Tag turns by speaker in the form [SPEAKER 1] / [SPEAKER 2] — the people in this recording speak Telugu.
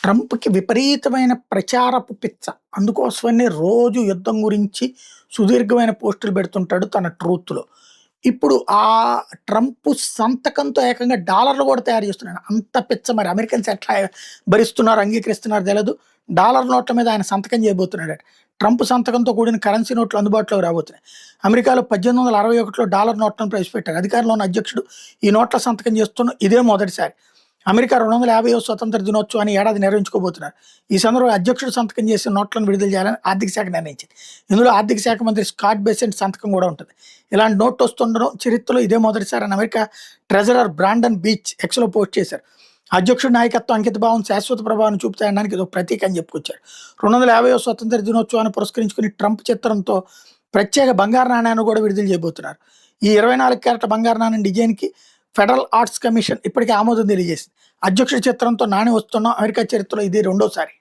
[SPEAKER 1] ట్రంప్‌కి విపరీతమైన ప్రచారపు పిచ్చ. అందుకోసమనే రోజు యుద్ధం గురించి సుదీర్ఘమైన పోస్టులు పెడుతుంటాడు తన ట్రూత్‌లో. ఇప్పుడు ట్రంప్ సంతకంతో ఏకంగా డాలర్లు కూడా తయారు చేస్తున్నాడు. అంత పిచ్చ మరి అమెరికన్స్ ఎట్లా భరిస్తున్నారో, అంగీకరిస్తున్నారో తెలదు. డాలర్ నోట్ల మీద ఆయన సంతకం చేయబోతున్నాడట. ట్రంప్ సంతకంతో కూడిన కరెన్సీ నోట్లు అందుబాటులోకి రాబోతున్నాయి. అమెరికాలో 1861లో డాలర్ నోట్లను ప్రవేశపెట్టారు. అధికారంలో ఉన్న అధ్యక్షుడు ఈ నోట్ల సంతకం చేస్తున్న ఇదే మొదటిసారి. అమెరికా 250వ స్వతంత్ర దినోత్సవాన్ని ఏడాది నిర్వహించుకోబోతున్నారు. ఈ సందర్భంగా అధ్యక్షుడు సంతకం చేసిన నోట్లను విడుదల చేయాలని ఆర్థిక శాఖ నిర్ణయించింది. ఇందులో ఆర్థిక శాఖ మంత్రి స్కాట్ బెసెంట్ సంతకం కూడా ఉంటుంది. ఇలాంటి నోట్ వస్తుండడం చరిత్రలో ఇదే మొదటిసారి అని అమెరికా ట్రెజరర్ బ్రాండన్ బీచ్ ఎక్స్‌లో పోస్ట్ చేశారు. అధ్యక్షుడి నాయకత్వం, అంకితభావం శాశ్వత ప్రభావాన్ని చూపుతాయనడానికి ఇది ఒక ప్రతీక అని చెప్పుకొచ్చారు. 250వ స్వతంత్ర దినోత్సవాన్ని పురస్కరించుకుని ట్రంప్ చిత్రంతో ప్రత్యేక బంగారు నాణ్యాన్ని కూడా విడుదల చేయబోతున్నారు. ఈ 24 క్యారెట్ల బంగారు నాణ్యం డిజైన్‌కి ఫెడరల్ ఆర్ట్స్ కమిషన్ ఇప్పటికే ఆమోదం తెలియజేసింది. అధ్యక్షుడి చిత్రంతో నాణ్యం వస్తున్న అమెరికా చరిత్రలో ఇది రెండోసారి.